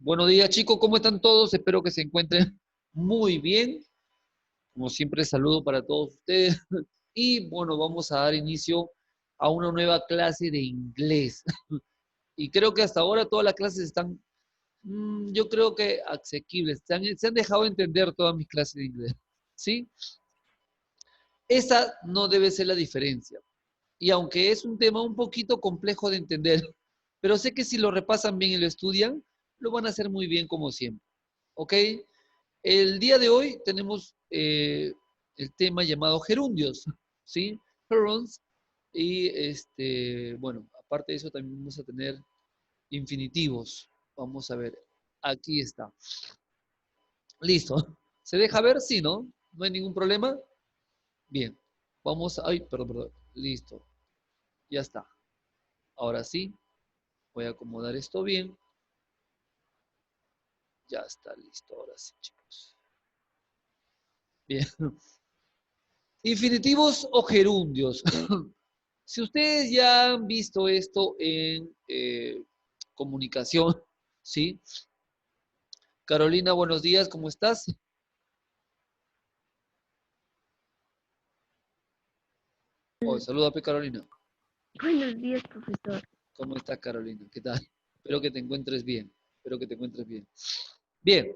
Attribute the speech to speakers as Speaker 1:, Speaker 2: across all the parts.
Speaker 1: Buenos días, chicos, ¿cómo están todos? Espero que se encuentren muy bien. Como siempre, saludo para todos ustedes. Y bueno, vamos a dar inicio a una nueva clase de inglés. Y creo que hasta ahora todas las clases están, yo creo que asequibles. Se han dejado entender todas mis clases de inglés. ¿Sí? Esa no debe ser la diferencia. Y aunque es un tema un poquito complejo de entender, pero sé que si lo repasan bien y lo estudian, lo van a hacer muy bien como siempre. ¿Ok? El día de hoy tenemos el tema llamado gerundios, ¿sí? Gerunds. Y bueno, aparte de eso también vamos a tener infinitivos. Vamos a ver, aquí está. Listo. ¿Se deja ver? Sí, ¿no? ¿No hay ningún problema? Bien. Vamos a... Ay, perdón. Listo. Ya está. Ahora sí. Voy a acomodar esto bien. Ya está listo. Ahora sí, chicos. Bien. Infinitivos o gerundios. Si ustedes ya han visto esto en comunicación, ¿sí? Carolina, buenos días, ¿cómo estás? Oh, saluda, Carolina.
Speaker 2: Buenos días, profesor.
Speaker 1: ¿Cómo estás, Carolina? ¿Qué tal? Espero que te encuentres bien. Espero que te encuentres bien. Bien,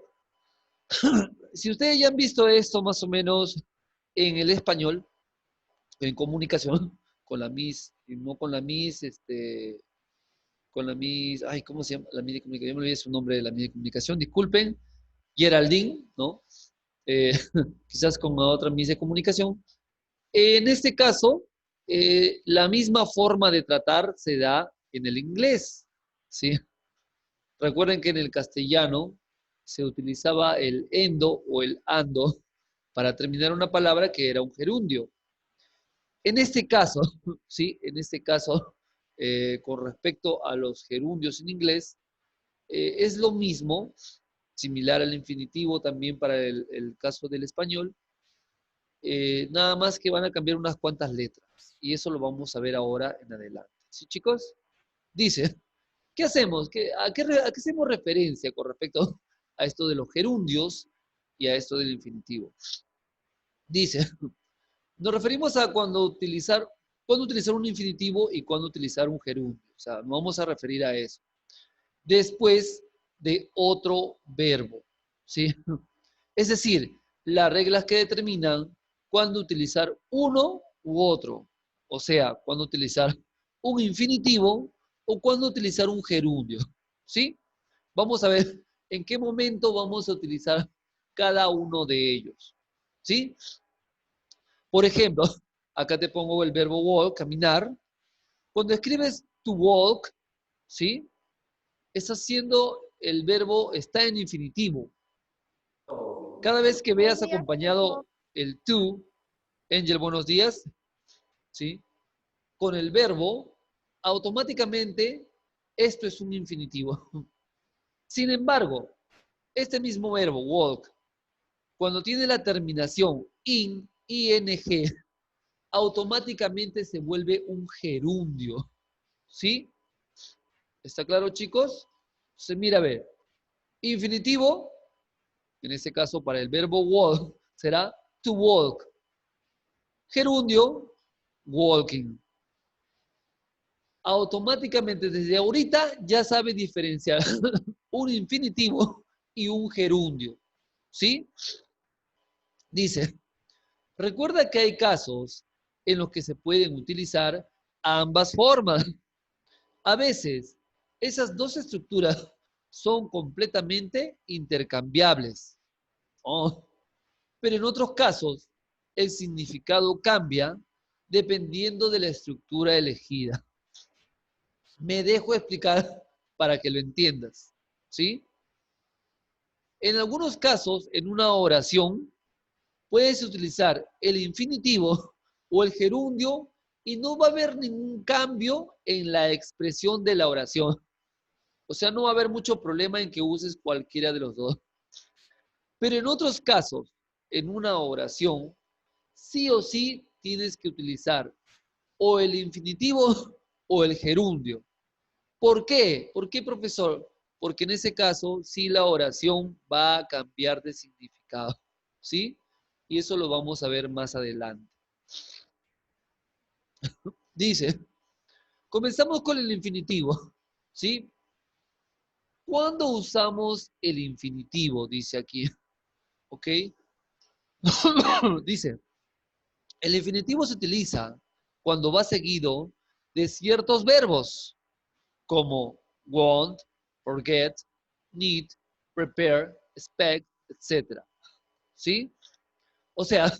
Speaker 1: si ustedes ya han visto esto más o menos en el español, en comunicación, con la Miss, y no con la Miss, con la Miss, ay, ¿cómo se llama? La Miss de comunicación, me olvidé su nombre de la Miss de comunicación, disculpen, Geraldine, ¿no? Eh, quizás con otra Miss de comunicación. En este caso, la misma forma de tratar se da en el inglés, ¿sí? Recuerden que en el castellano se utilizaba el endo o el ando para terminar una palabra que era un gerundio. En este caso, ¿sí? En este caso, con respecto a los gerundios en inglés, es lo mismo, similar al infinitivo también para el caso del español, nada más que van a cambiar unas cuantas letras. Y eso lo vamos a ver ahora en adelante. ¿Sí, chicos? Dice, ¿qué hacemos? ¿A qué hacemos referencia con respecto a esto de los gerundios y a esto del infinitivo? Dice, nos referimos a cuando utilizar un infinitivo y cuando utilizar un gerundio. O sea, nos vamos a referir a eso. Después de otro verbo, ¿sí? Es decir, las reglas que determinan cuándo utilizar uno u otro. O sea, cuándo utilizar un infinitivo o cuándo utilizar un gerundio. ¿Sí? Vamos a ver en qué momento vamos a utilizar cada uno de ellos. ¿Sí? Por ejemplo, acá te pongo el verbo walk, caminar. Cuando escribes to walk, ¿sí? Estás haciendo el verbo, está en infinitivo. Cada vez que
Speaker 2: Buen
Speaker 1: veas
Speaker 2: día,
Speaker 1: acompañado
Speaker 2: profesor.
Speaker 1: el to, Angel, buenos días, ¿sí? Con el verbo, automáticamente esto es un infinitivo. Sin embargo, este mismo verbo, walk, cuando tiene la terminación ing, automáticamente se vuelve un gerundio. ¿Sí? ¿Está claro, chicos? Se mira a ver. Infinitivo, en este caso para el verbo walk, será to walk. Gerundio, walking. Automáticamente desde ahorita ya sabe diferenciar un infinitivo y un gerundio. ¿Sí? Dice, recuerda que hay casos en los que se pueden utilizar ambas formas. A veces, esas dos estructuras son completamente intercambiables. Oh, pero en otros casos, el significado cambia dependiendo de la estructura elegida. Me dejo explicar para que lo entiendas. ¿Sí? En algunos casos, en una oración, puedes utilizar el infinitivo o el gerundio y no va a haber ningún cambio en la expresión de la oración. O sea, no va a haber mucho problema en que uses cualquiera de los dos. Pero en otros casos, en una oración, sí o sí tienes que utilizar o el infinitivo o el gerundio. ¿Por qué? ¿Por qué, profesor? porque en ese caso sí la oración va a cambiar de significado, ¿sí? Y eso lo vamos a ver más adelante. Dice, comenzamos con el infinitivo, ¿sí? ¿Cuándo usamos el infinitivo? Dice aquí, ¿ok? Dice, el infinitivo se utiliza cuando va seguido de ciertos verbos, como want, forget, need, prepare, expect, etc. ¿Sí? O sea,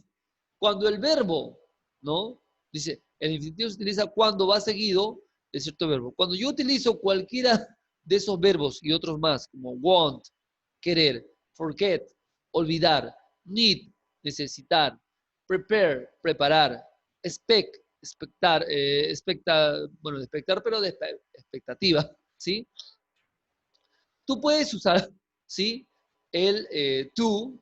Speaker 1: cuando el verbo, ¿no? Dice, el infinitivo se utiliza cuando va seguido de cierto verbo. Cuando yo utilizo cualquiera de esos verbos y otros más, como want, querer, forget, olvidar, need, necesitar, prepare, preparar, expect, bueno, expectar, pero de expectativa, ¿sí? Tú puedes usar, ¿sí? El to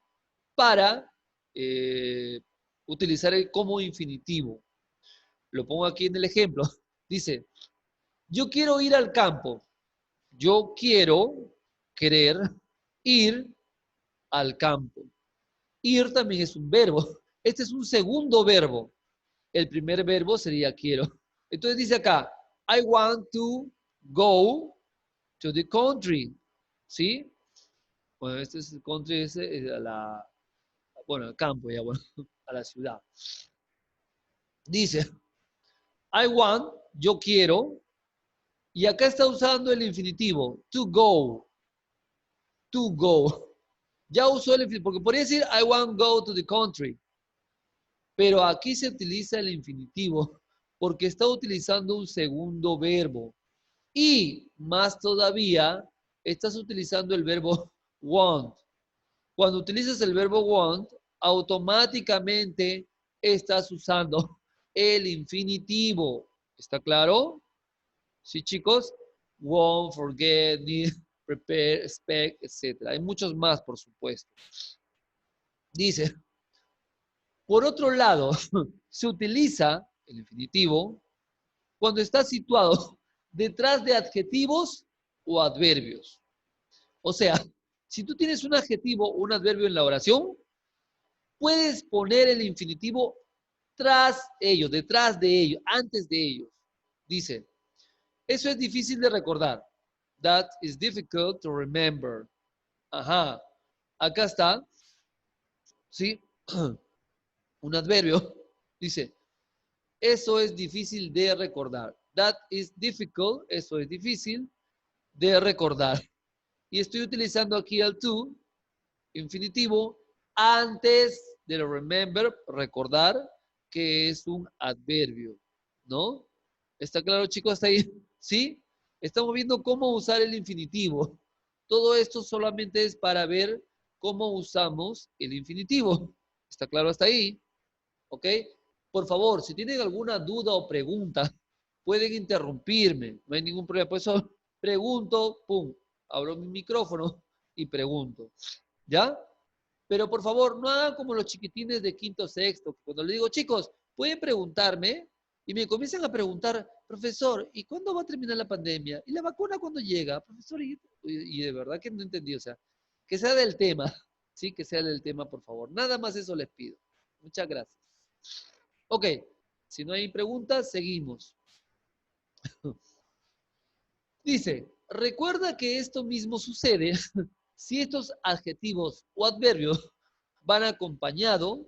Speaker 1: para eh, utilizar el como infinitivo. Lo pongo aquí en el ejemplo. Dice, yo quiero ir al campo. Yo quiero, querer, ir al campo. Ir también es un verbo. Este es un segundo verbo. El primer verbo sería quiero. Entonces dice acá, I want to go to the country. ¿Sí? Bueno, este es el country, ese es bueno, al campo, ya, bueno, a la ciudad. Dice, I want, yo quiero, y acá está usando el infinitivo, to go, to go. Ya usó el infinitivo, porque podría decir, I want to go to the country, pero aquí se utiliza el infinitivo, porque está utilizando un segundo verbo. Y más todavía, estás utilizando el verbo want. Cuando utilizas el verbo want, automáticamente estás usando el infinitivo. ¿Está claro? Sí, chicos. Want, forget, need, prepare, expect, etc. Hay muchos más, por supuesto. Dice, por otro lado, se utiliza el infinitivo cuando está situado detrás de adjetivos o adverbios. O sea, si tú tienes un adjetivo o un adverbio en la oración, puedes poner el infinitivo tras ellos, detrás de ellos, antes de ellos. Dice, eso es difícil de recordar. That is difficult to remember. Ajá. Acá está, ¿sí? Un adverbio. Dice, eso es difícil de recordar. That is difficult, eso es difícil de recordar. Y estoy utilizando aquí el to, infinitivo, antes del remember, recordar, que es un adverbio, ¿no? ¿Está claro, chicos, hasta ahí? ¿Sí? Estamos viendo cómo usar el infinitivo. Todo esto solamente es para ver cómo usamos el infinitivo. ¿Está claro hasta ahí? ¿Ok? Por favor, si tienen alguna duda o pregunta, pueden interrumpirme. No hay ningún problema. Por eso pregunto, pum, abro mi micrófono y pregunto. ¿Ya? Pero por favor, no hagan como los chiquitines de quinto sexto. Cuando le digo, chicos, pueden preguntarme y me comienzan a preguntar, profesor, ¿y cuándo va a terminar la pandemia? ¿Y la vacuna cuándo llega? Profesor, y de verdad que no entendí. O sea, que sea del tema. Sí, que sea del tema, por favor. Nada más eso les pido. Muchas gracias. Ok, si no hay preguntas, seguimos. Dice, recuerda que esto mismo sucede si estos adjetivos o adverbios van acompañados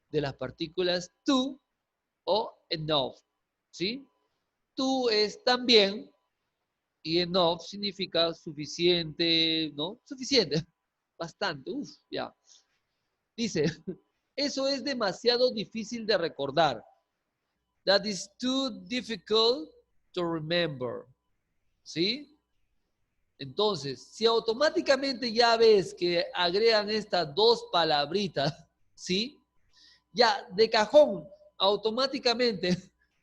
Speaker 1: de las partículas to o enough, ¿sí? To es también y enough significa suficiente, ¿no? Suficiente, bastante, ya. Dice, eso es demasiado difícil de recordar. That is too difficult to remember, ¿sí? Entonces, si automáticamente ya ves que agregan estas dos palabritas, ¿sí? Ya de cajón, automáticamente,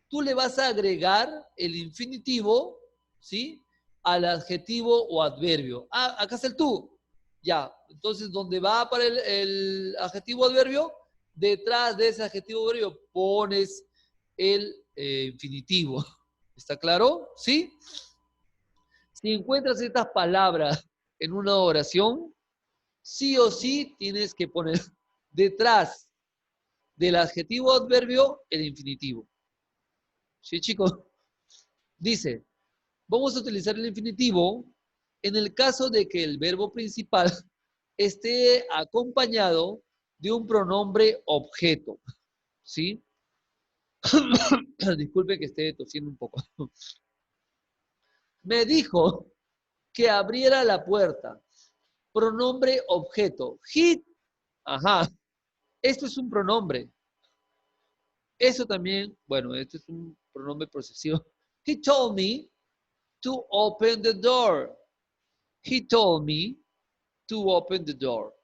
Speaker 1: tú le vas a agregar el infinitivo, ¿sí? Al adjetivo o adverbio. Ah, acá está el tú. Ya, entonces, donde va para el adjetivo o adverbio, detrás de ese adjetivo o adverbio pones el infinitivo. ¿Está claro? ¿Sí? Si encuentras estas palabras en una oración, sí o sí tienes que poner detrás del adjetivo adverbio el infinitivo. ¿Sí, chicos? Dice, vamos a utilizar el infinitivo en el caso de que el verbo principal esté acompañado de un pronombre objeto. ¿Sí? Disculpe que esté tosiendo un poco. Me dijo que abriera la puerta. Pronombre objeto. He, ajá. Esto es un pronombre. Eso también, bueno, esto es un pronombre posesivo. He told me to open the door. He told me to open the door.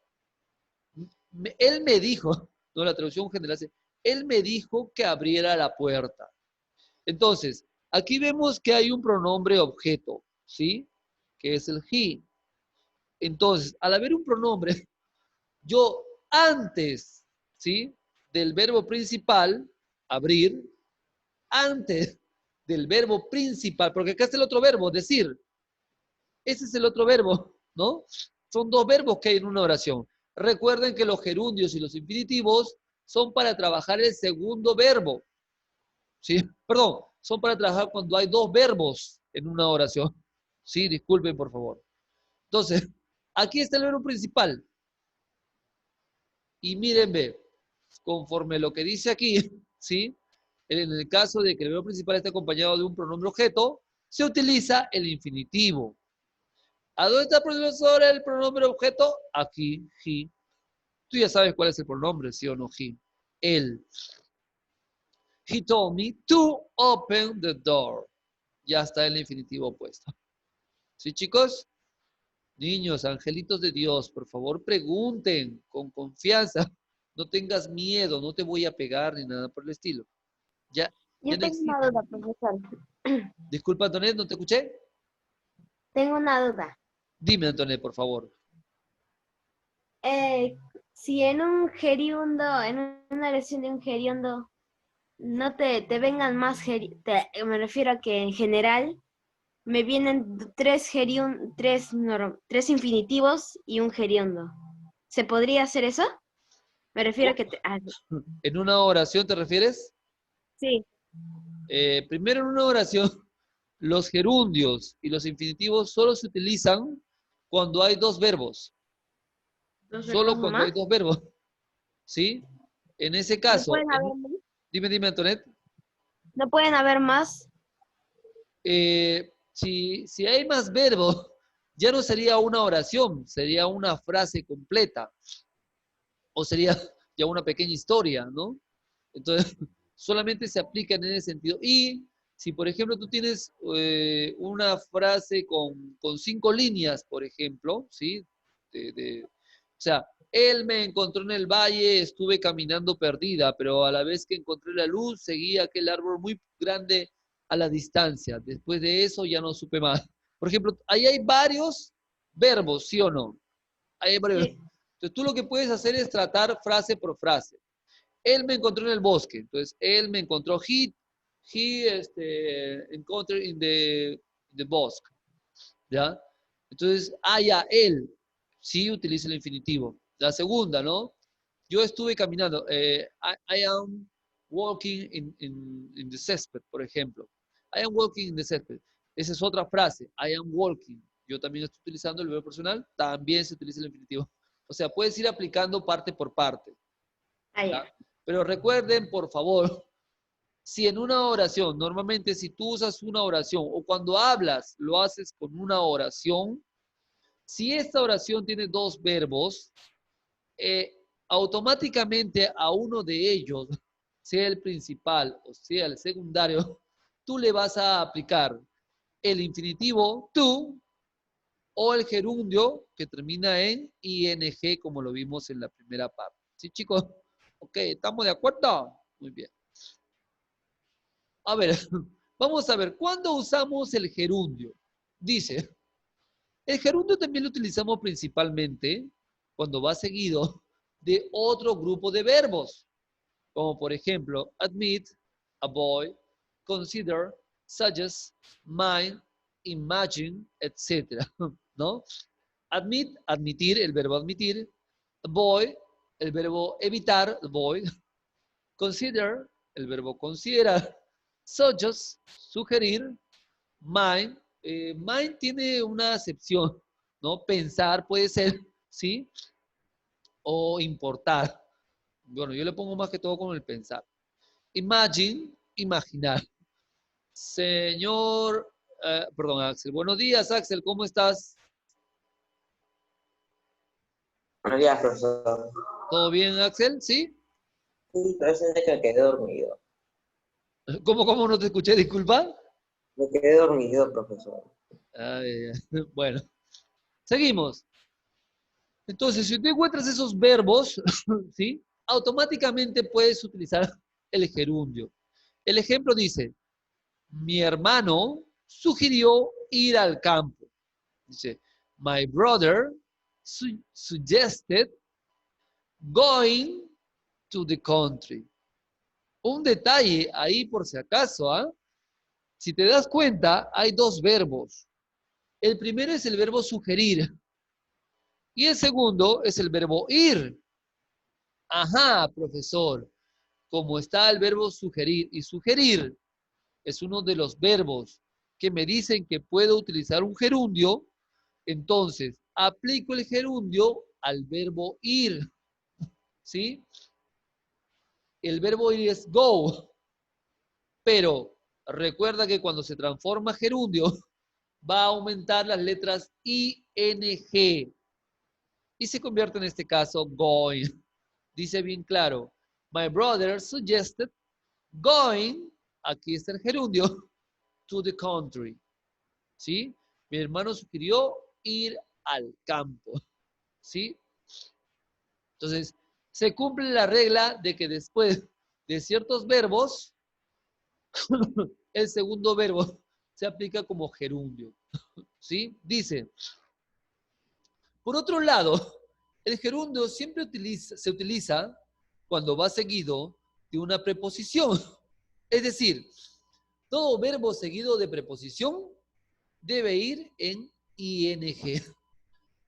Speaker 1: Él me dijo, no, la traducción general dice, él me dijo que abriera la puerta. Entonces, aquí vemos que hay un pronombre objeto, ¿sí? Que es el he. Entonces, al haber un pronombre, yo antes, ¿sí? Del verbo principal, abrir, antes del verbo principal, porque acá está el otro verbo, decir. Ese es el otro verbo, ¿no? Son dos verbos que hay en una oración. Recuerden que los gerundios y los infinitivos son para trabajar el segundo verbo, ¿sí? Perdón, son para trabajar cuando hay dos verbos en una oración. Sí, disculpen, por favor. Entonces, aquí está el verbo principal. Y miren, ve, conforme lo que dice aquí, ¿sí? En el caso de que el verbo principal esté acompañado de un pronombre objeto, se utiliza el infinitivo. ¿A dónde está, profesor, el pronombre objeto? Aquí, he. Tú ya sabes cuál es el pronombre, ¿sí o no, he? Él. He told me to open the door. Ya está el infinitivo puesto. ¿Sí, chicos? Niños, angelitos de Dios, por favor, pregunten con confianza. No tengas miedo, no te voy a pegar ni nada por el estilo. Ya, ya
Speaker 2: Yo
Speaker 1: no
Speaker 2: tengo una
Speaker 1: existe.
Speaker 2: duda, profesor.
Speaker 1: Disculpa, Antonet, ¿no te escuché?
Speaker 2: Tengo una duda.
Speaker 1: Dime, Antonet, por favor.
Speaker 2: Eh, si en un gerundio, en una oración de un gerundio, no te vengan más me refiero a que en general me vienen tres infinitivos y un gerundio. ¿Se podría hacer eso? Me refiero a que
Speaker 1: ¿En una oración te refieres?
Speaker 2: sí.
Speaker 1: Primero, en una oración, los gerundios y los infinitivos solo se utilizan cuando hay dos verbos.
Speaker 2: ¿Dos
Speaker 1: Solo
Speaker 2: verbos
Speaker 1: cuando hay
Speaker 2: nomás?
Speaker 1: dos verbos. ¿Sí? En ese
Speaker 2: ¿No
Speaker 1: caso,
Speaker 2: pueden haber más?
Speaker 1: dime, Antonet.
Speaker 2: ¿No pueden haber más?
Speaker 1: Si hay más verbos, ya no sería una oración, sería una frase completa. O sería ya una pequeña historia, ¿no? Entonces, solamente se aplica en ese sentido. Y si, por ejemplo, tú tienes una frase con 5 líneas, por ejemplo, ¿sí? O sea, él me encontró en el valle, estuve caminando perdida, pero a la vez que encontré la luz, seguía aquel árbol muy grande a la distancia. Después de eso ya no supe más. Por ejemplo, ahí hay varios verbos, ¿sí o no? Ahí hay varios.
Speaker 2: Sí.
Speaker 1: Entonces, tú lo que puedes hacer es tratar frase por frase. Él me encontró en el bosque. Entonces, él me encontró. Encountered in the bosque. ¿Ya? Entonces, ya, él. Sí utiliza el infinitivo. La segunda, ¿no? Yo estuve caminando. I am walking in the césped, por ejemplo. I am walking in the césped. Esa es otra frase. I am walking. Yo también estoy utilizando el verbo personal. También se utiliza el infinitivo. O sea, puedes ir aplicando parte por parte.
Speaker 2: Ah, ya.
Speaker 1: ¿Ya? Pero recuerden, por favor, si en una oración, normalmente si tú usas una oración o cuando hablas lo haces con una oración, si esta oración tiene dos verbos, automáticamente a uno de ellos, sea el principal o sea el secundario, tú le vas a aplicar el infinitivo tú o el gerundio que termina en ing, como lo vimos en la primera parte. ¿Sí, chicos? Ok, ¿estamos de acuerdo? Muy bien. A ver, vamos a ver, ¿cuándo usamos el gerundio? Dice, el gerundio también lo utilizamos principalmente cuando va seguido de otro grupo de verbos, como por ejemplo, admit, avoid, consider, suggest, mind, imagine, etc. ¿No? Admit, admitir, el verbo admitir. Avoid, el verbo evitar, avoid. Consider, el verbo considerar. Suggest, sugerir. Mind, mind tiene una acepción, ¿no? Pensar puede ser, ¿sí? O importar. Bueno, yo le pongo más que todo con el pensar. Imagine, imaginar. Señor, perdón, Axel. Buenos días, Axel, ¿cómo estás?
Speaker 3: Buenos días, profesor.
Speaker 1: ¿Todo bien, Axel? ¿Sí?
Speaker 3: Sí, pero ese día que me quedé dormido.
Speaker 1: ¿Cómo no te escuché? Disculpa.
Speaker 3: Me quedé dormido, profesor.
Speaker 1: Ay, bueno, seguimos. Entonces, si tú encuentras esos verbos, ¿sí? Automáticamente puedes utilizar el gerundio. El ejemplo dice, mi hermano sugirió ir al campo. Dice, my brother suggested going to the country. Un detalle ahí por si acaso, ¿ah? Si te das cuenta, hay dos verbos. El primero es el verbo sugerir y el segundo es el verbo ir. Ajá, profesor. Como está el verbo sugerir y sugerir es uno de los verbos que me dicen que puedo utilizar un gerundio, entonces aplico el gerundio al verbo ir, ¿sí? El verbo ir es go, pero recuerda que cuando se transforma gerundio va a aumentar las letras ing y se convierte en este caso going. Dice bien claro, my brother suggested going, aquí está el gerundio, to the country. ¿Sí? Mi hermano sugirió ir al campo. ¿Sí? Entonces, se cumple la regla de que después de ciertos verbos, el segundo verbo se aplica como gerundio. ¿Sí? Dice, por otro lado, el gerundio siempre se utiliza cuando va seguido de una preposición. Es decir, todo verbo seguido de preposición debe ir en ing.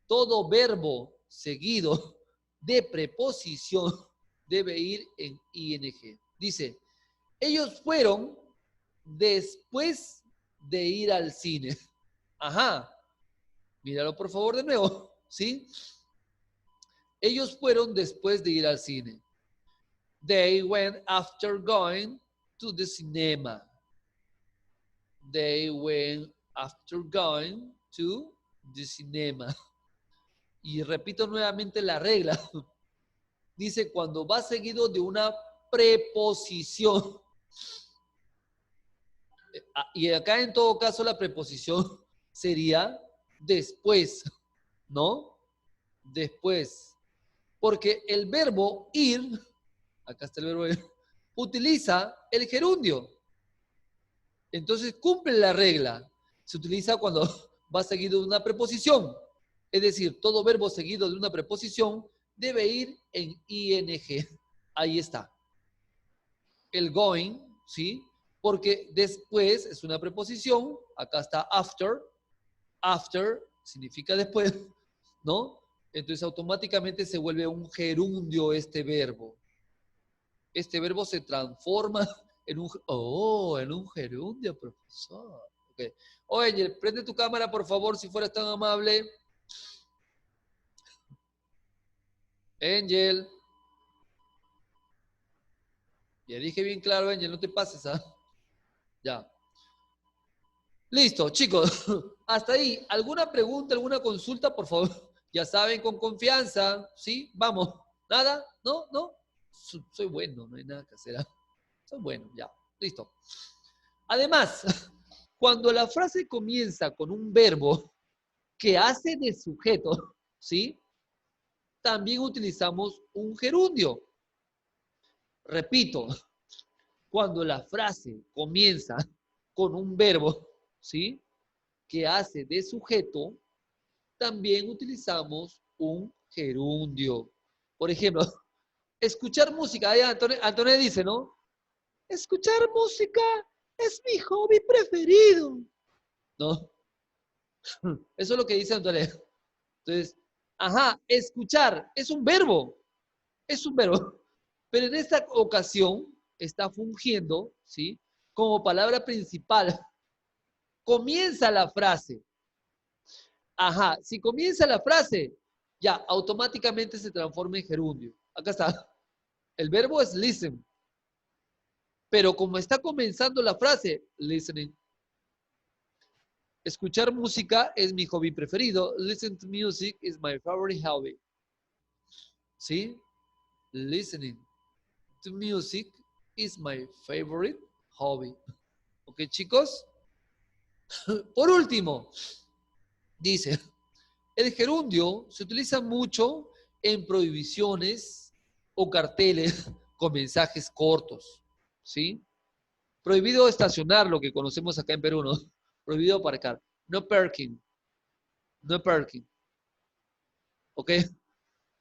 Speaker 1: Todo verbo seguido de preposición debe ir en ing. Dice, ellos fueron después de ir al cine. Ajá, míralo por favor de nuevo, ¿sí? Ellos fueron después de ir al cine. They went after going to the cinema. They went after going to the cinema. Y repito nuevamente la regla. Dice cuando va seguido de una preposición. Y acá en todo caso la preposición sería después, ¿no? Después. Porque el verbo ir, acá está el verbo ir, utiliza el gerundio. Entonces cumple la regla. Se utiliza cuando va seguido de una preposición. Es decir, todo verbo seguido de una preposición debe ir en ing. Ahí está. El going, ¿sí? Porque después es una preposición. Acá está after. After significa después, ¿no? Entonces automáticamente se vuelve un gerundio este verbo. Este verbo se transforma en un gerundio, profesor. Okay. Oye, prende tu cámara, por favor, si fueras tan amable. Angel. Ya dije bien claro, Angel, no te pases, ¿ah? Ya. Listo, chicos. Hasta ahí. ¿Alguna pregunta, alguna consulta, por favor? Ya saben, con confianza. ¿Sí? Vamos. ¿Nada? ¿No? ¿No? Soy bueno, no hay nada que hacer. ¿Ah? Soy bueno, ya. Listo. Además, cuando la frase comienza con un verbo que hace de sujeto, ¿sí? También utilizamos un gerundio. Repito, cuando la frase comienza con un verbo, ¿sí? Que hace de sujeto, también utilizamos un gerundio. Por ejemplo, escuchar música. Ahí Antonio dice, ¿no? Escuchar música es mi hobby preferido. ¿No? Eso es lo que dice Antonio. Entonces, ajá, escuchar es un verbo. Es un verbo. Pero en esta ocasión está fungiendo, ¿sí? Como palabra principal. Comienza la frase. Ajá, si comienza la frase, ya automáticamente se transforma en gerundio. Acá está. El verbo es listen. Pero como está comenzando la frase, listening. Escuchar música es mi hobby preferido. Listen to music is my favorite hobby. ¿Sí? Listening to music is my favorite hobby. ¿Ok, chicos? Por último, dice, el gerundio se utiliza mucho en prohibiciones o carteles con mensajes cortos. ¿Sí? Prohibido estacionar, lo que conocemos acá en Perú, ¿no? Prohibido aparcar. No parking. No parking. ¿Ok?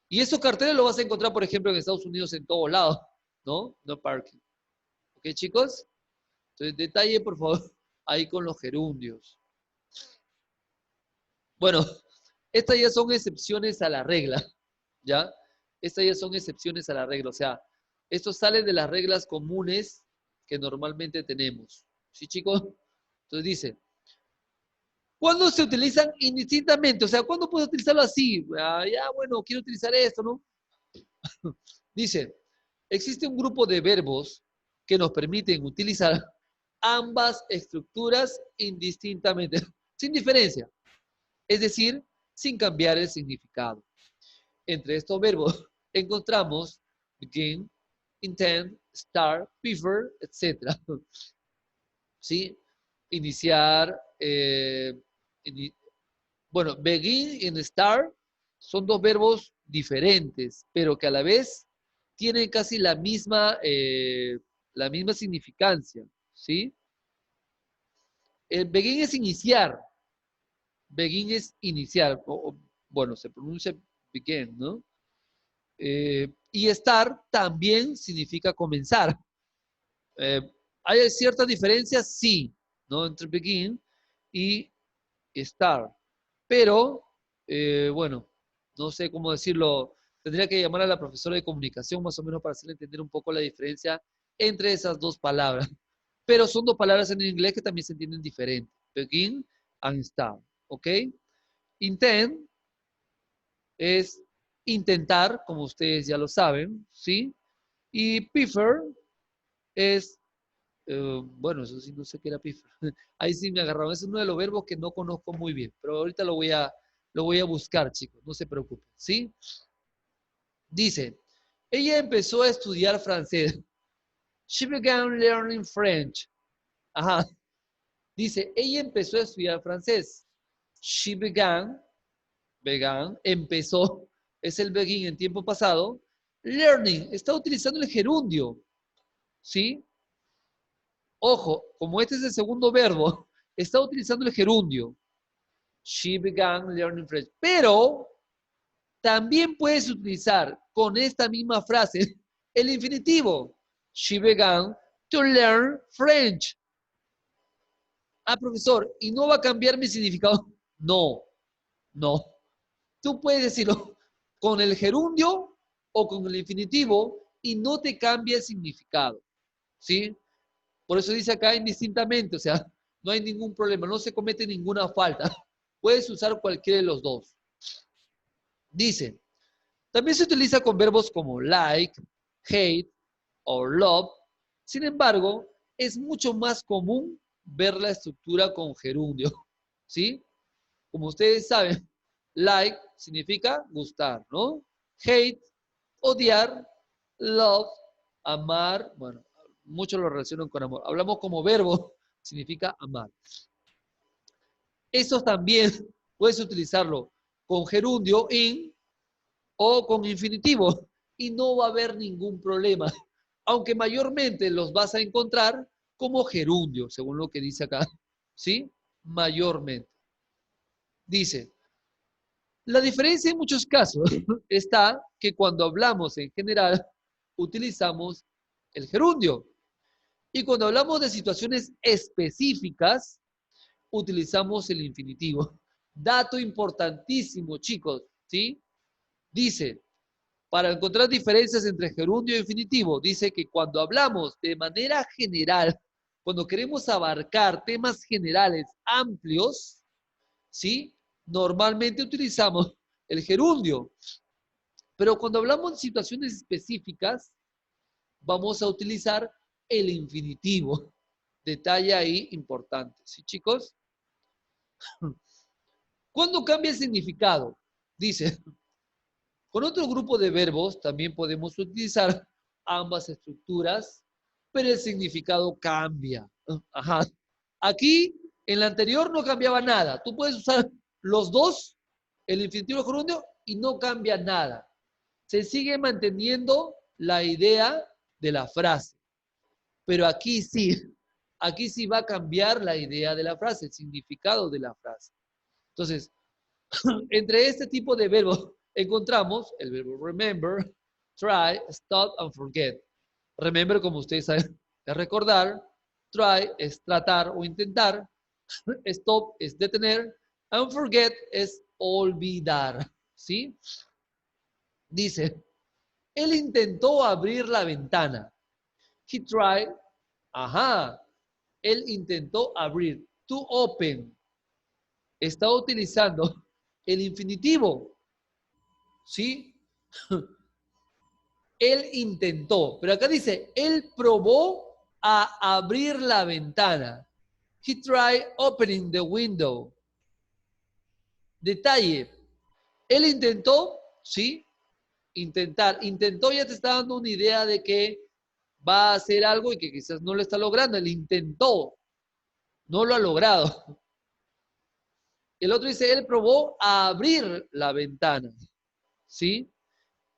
Speaker 1: Y esos carteles los vas a encontrar, por ejemplo, en Estados Unidos en todos lados, ¿no? No parking. ¿Ok, chicos? Entonces, detalle, por favor, ahí con los gerundios. Bueno, estas ya son excepciones a la regla, ¿ya? Estas ya son excepciones a la regla. O sea, esto sale de las reglas comunes que normalmente tenemos. ¿Sí, chicos? Entonces dice, ¿cuándo se utilizan indistintamente? O sea, ¿cuándo puedo utilizarlo así? Ya, bueno, quiero utilizar esto, ¿no? Dice, existe un grupo de verbos que nos permiten utilizar ambas estructuras indistintamente, sin diferencia, es decir, sin cambiar el significado. Entre estos verbos encontramos begin, intend, start, prefer, etc. ¿Sí? Iniciar, bueno, begin y start son dos verbos diferentes, pero que a la vez tienen casi la misma significancia, ¿sí? El begin es iniciar. Begin es iniciar. Bueno, se pronuncia begin, ¿no? Y start también significa comenzar. ¿Hay ciertas diferencias? Sí, ¿no? Entre begin y start. Pero, bueno, no sé cómo decirlo. Tendría que llamar a la profesora de comunicación más o menos para hacerle entender un poco la diferencia entre esas dos palabras. Pero son dos palabras en inglés que también se entienden diferente. Begin and start. ¿Ok? Intend es intentar, como ustedes ya lo saben, ¿sí? Y prefer es, bueno, eso sí no sé qué era prefer. Ahí sí me agarraron. Es uno de los verbos que no conozco muy bien, pero ahorita lo voy a buscar, chicos, no se preocupen, ¿sí? Dice, ella empezó a estudiar francés. She began learning French. Ajá. Dice, ella empezó a estudiar francés. She empezó, es el begin en tiempo pasado. Learning, está utilizando el gerundio, ¿sí? Ojo, como este es el segundo verbo, está utilizando el gerundio. She began learning French. Pero también puedes utilizar con esta misma frase el infinitivo. She began to learn French. Ah, profesor, ¿y no va a cambiar mi significado? No, no. Tú puedes decirlo con el gerundio o con el infinitivo y no te cambia el significado. ¿Sí? Por eso dice acá indistintamente, o sea, no hay ningún problema, no se comete ninguna falta. Puedes usar cualquiera de los dos. Dice, también se utiliza con verbos como like, hate o love. Sin embargo, es mucho más común ver la estructura con gerundio. ¿Sí? Como ustedes saben, like significa gustar, ¿no? Hate, odiar, love, amar, bueno, muchos lo relacionan con amor. Hablamos como verbo, significa amar. Eso también puedes utilizarlo con gerundio, in, o con infinitivo, y no va a haber ningún problema. Aunque mayormente los vas a encontrar como gerundio, según lo que dice acá. ¿Sí? Mayormente. Dice, la diferencia en muchos casos está que cuando hablamos en general, utilizamos el gerundio. Y cuando hablamos de situaciones específicas, utilizamos el infinitivo. Dato importantísimo, chicos, ¿sí? Dice, para encontrar diferencias entre gerundio e infinitivo, dice que cuando hablamos de manera general, cuando queremos abarcar temas generales amplios, ¿sí? Normalmente utilizamos el gerundio. Pero cuando hablamos de situaciones específicas, vamos a utilizar el infinitivo. Detalle ahí importante, ¿sí, chicos? ¿Cuándo cambia el significado? Dice, con otro grupo de verbos también podemos utilizar ambas estructuras, pero el significado cambia. Ajá. Aquí, en la anterior no cambiaba nada. Tú puedes usar los dos, el infinitivo y el gerundio, y no cambia nada. Se sigue manteniendo la idea de la frase. Pero aquí sí va a cambiar la idea de la frase, el significado de la frase. Entonces, entre este tipo de verbos encontramos el verbo remember, try, stop and forget. Remember, como ustedes saben, es recordar, try es tratar o intentar, stop es detener, and forget es olvidar. ¿Sí? Dice, él intentó abrir la ventana. He tried, ajá, él intentó abrir, to open. Está utilizando el infinitivo, ¿sí? Él intentó, pero acá dice, él probó a abrir la ventana. He tried opening the window. Detalle, él intentó, ¿sí? Intentar. Intentó ya te está dando una idea de que va a hacer algo y que quizás no lo está logrando. Él intentó, no lo ha logrado. El otro dice, él probó a abrir la ventana, ¿sí?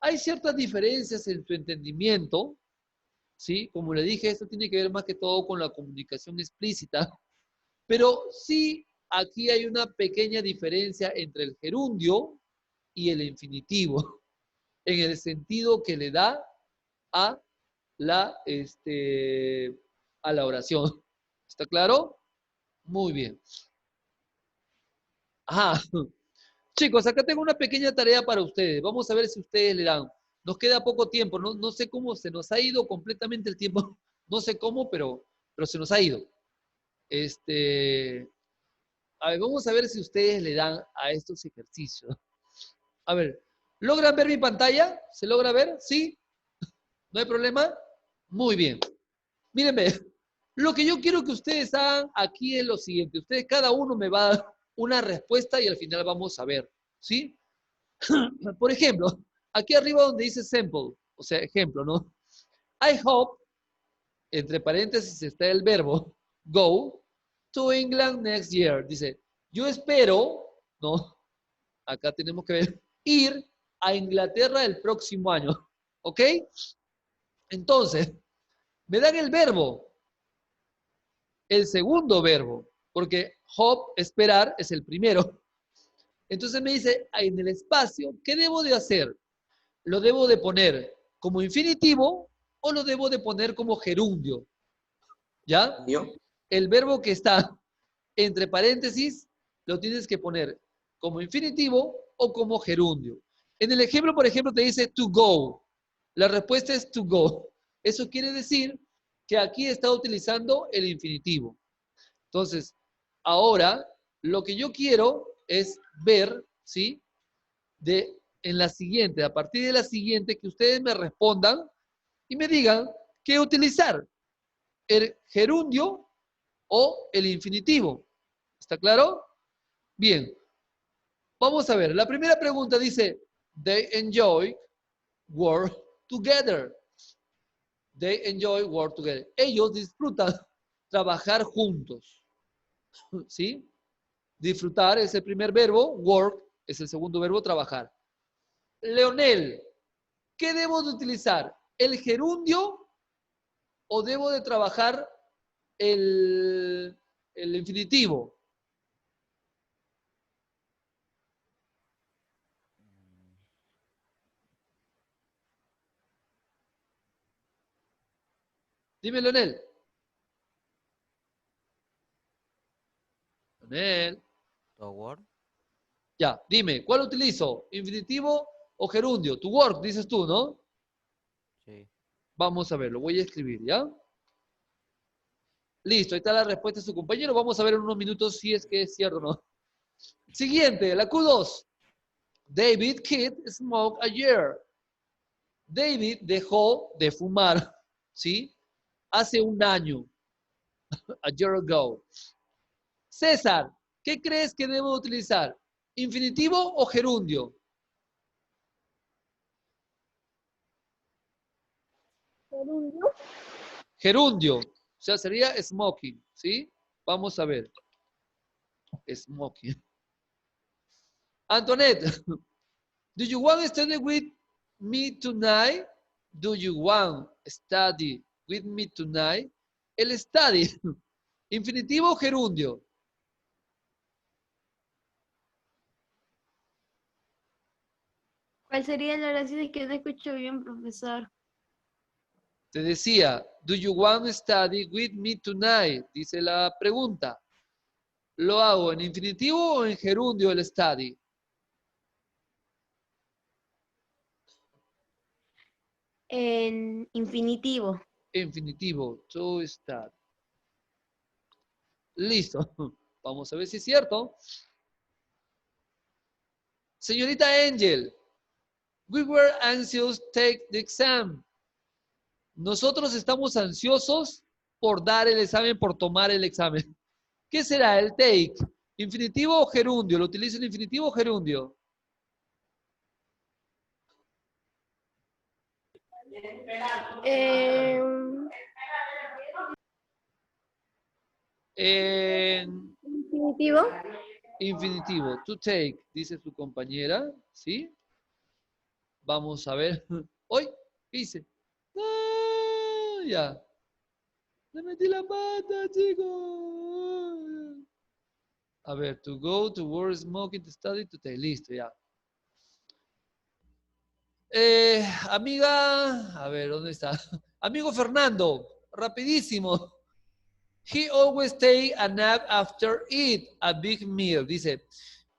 Speaker 1: Hay ciertas diferencias en tu entendimiento, ¿sí? Como le dije, esto tiene que ver más que todo con la comunicación explícita, pero sí aquí hay una pequeña diferencia entre el gerundio y el infinitivo, en el sentido que le da a a la oración. ¿Está claro? Muy bien. Ajá. Chicos, acá tengo una pequeña tarea para ustedes. Vamos a ver si ustedes le dan. Nos queda poco tiempo. No sé cómo se nos ha ido completamente el tiempo. No sé cómo, pero se nos ha ido. A ver, vamos a ver si ustedes le dan a estos ejercicios. A ver, ¿logran ver mi pantalla? ¿Se logra ver? ¿Sí? ¿No hay problema? Muy bien. Mírenme, lo que yo quiero que ustedes hagan aquí es lo siguiente. Ustedes, cada uno me va a dar una respuesta y al final vamos a ver. ¿Sí? Por ejemplo, aquí arriba donde dice sample, o sea, ejemplo, ¿no? I hope, entre paréntesis está el verbo go to England next year. Dice, yo espero, ¿no? Acá tenemos que ver, ir a Inglaterra el próximo año. ¿Ok? Entonces, me dan el verbo, el segundo verbo, porque hope, esperar, es el primero. Entonces me dice, en el espacio, ¿qué debo de hacer? ¿Lo debo de poner como infinitivo o lo debo de poner como gerundio? ¿Ya?
Speaker 3: ¿Yo?
Speaker 1: El verbo que está entre paréntesis lo tienes que poner como infinitivo o como gerundio. En el ejemplo, por ejemplo, te dice to go. La respuesta es to go. Eso quiere decir que aquí está utilizando el infinitivo. Entonces, ahora lo que yo quiero es ver, ¿sí? En la siguiente, a partir de la siguiente, que ustedes me respondan y me digan qué utilizar, el gerundio o el infinitivo. ¿Está claro? Bien, vamos a ver. La primera pregunta dice, they enjoy work together. They enjoy work together. Ellos disfrutan trabajar juntos. ¿Sí? Disfrutar es el primer verbo, work es el segundo verbo, trabajar. Leonel, ¿qué debo de utilizar? ¿El gerundio o debo de trabajar el infinitivo? Dime, Leonel. Leonel.
Speaker 4: Toward.
Speaker 1: Ya, dime, ¿cuál utilizo? ¿Infinitivo o gerundio? To work, dices tú, ¿no?
Speaker 4: Sí.
Speaker 1: Vamos a ver, lo voy a escribir, ¿ya? Listo, ahí está la respuesta de su compañero. Vamos a ver en unos minutos si es que es cierto o no. Siguiente, la Q2. David quit smoke a year. David dejó de fumar, ¿sí? Hace un año, a year ago. César, ¿qué crees que debo utilizar? ¿Infinitivo o gerundio? Gerundio, o sea, sería smoking, ¿sí? Vamos a ver. Smoking. Antoinette, do you want to study with me tonight? Do you want to study with me tonight? El study, infinitivo o gerundio.
Speaker 2: ¿Cuál sería la oración? Es que no escucho bien, profesor?
Speaker 1: Te decía, do you want to study with me tonight? Dice la pregunta. ¿Lo hago en infinitivo o en gerundio el study?
Speaker 2: En infinitivo.
Speaker 1: Infinitivo, to study. Listo. Vamos a ver si es cierto. Señorita Angel, we were anxious to take the exam. Nosotros estamos ansiosos por dar el examen, por tomar el examen. ¿Qué será el take? ¿Infinitivo o gerundio? ¿Lo utilizo en infinitivo o gerundio? En
Speaker 2: Infinitivo.
Speaker 1: infinitivo, to take, dice su compañera, ¿sí? Vamos a ver. Hoy, ¿qué hice? ¡Ah! Ya. Le metí la pata, chicos. A ver, to go, to work, smoking, to study, to take. Listo, ya. Amiga, a ver, ¿dónde está? Amigo Fernando, rapidísimo. He always take a nap after eat a big meal. Dice,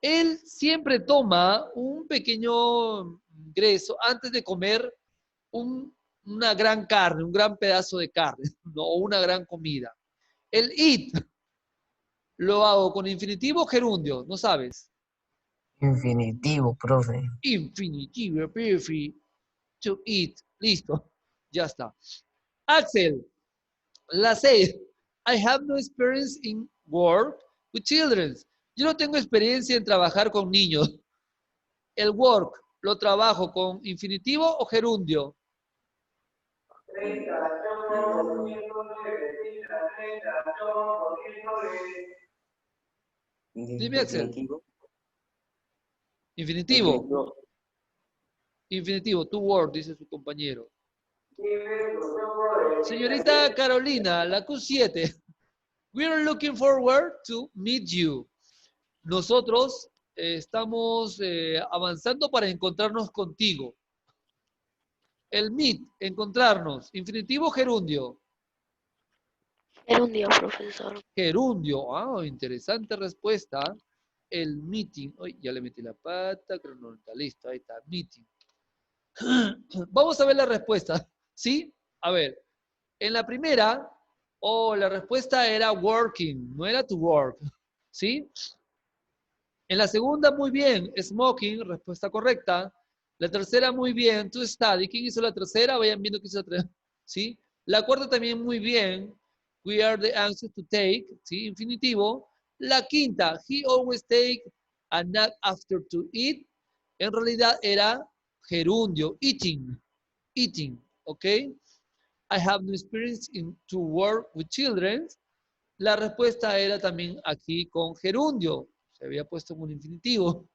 Speaker 1: él siempre toma un pequeño ingreso antes de comer una gran carne, un gran pedazo de carne, ¿no? O una gran comida. El eat lo hago con infinitivo o gerundio, ¿no sabes?
Speaker 3: Infinitivo, profe.
Speaker 1: Infinitivo, perfect, to eat. Listo, ya está. Axel, la 6. I have no experience in work with children. Yo no tengo experiencia en trabajar con niños. El work, ¿lo trabajo con infinitivo o gerundio? Dime, Axel.
Speaker 3: Infinitivo.
Speaker 1: Infinitivo. Infinitivo, to work, dice su compañero. Señorita Carolina, la Q7. We are looking forward to meet you. Nosotros estamos avanzando para encontrarnos contigo. El meet, encontrarnos. Infinitivo o gerundio.
Speaker 5: Gerundio, profesor.
Speaker 1: Gerundio. Ah, interesante respuesta. El meeting. Ay, ya le metí la pata, pero no está listo. Ahí está, meeting. Vamos a ver la respuesta. ¿Sí? A ver. En la primera, la respuesta era working, no era to work. ¿Sí? En la segunda, muy bien. Smoking, respuesta correcta. La tercera, muy bien. To study. ¿Quién hizo la tercera? Vayan viendo quién hizo la tercera. ¿Sí? La cuarta también muy bien. We are the anxious to take. ¿Sí? Infinitivo. La quinta, he always take a nap after to eat. En realidad era gerundio, eating. Eating. ¿Ok? I have no experience in to work with children. La respuesta era también aquí con gerundio. Se había puesto en un infinitivo.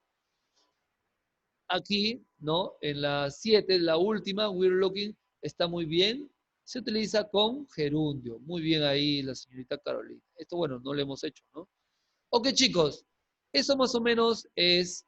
Speaker 1: Aquí, ¿no? En la 7, la última, we're looking, está muy bien. Se utiliza con gerundio. Muy bien ahí la señorita Carolina. Esto, bueno, no lo hemos hecho, ¿no? Ok, chicos. Eso más o menos es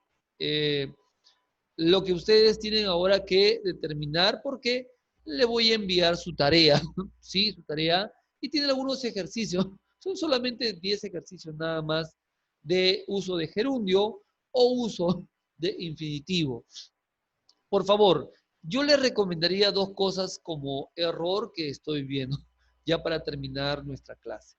Speaker 1: lo que ustedes tienen ahora que determinar porque le voy a enviar su tarea, ¿sí? Su tarea. Y tiene algunos ejercicios. Son solamente 10 ejercicios nada más de uso de gerundio o uso de infinitivo. Por favor, yo les recomendaría dos cosas como error que estoy viendo, ya para terminar nuestra clase.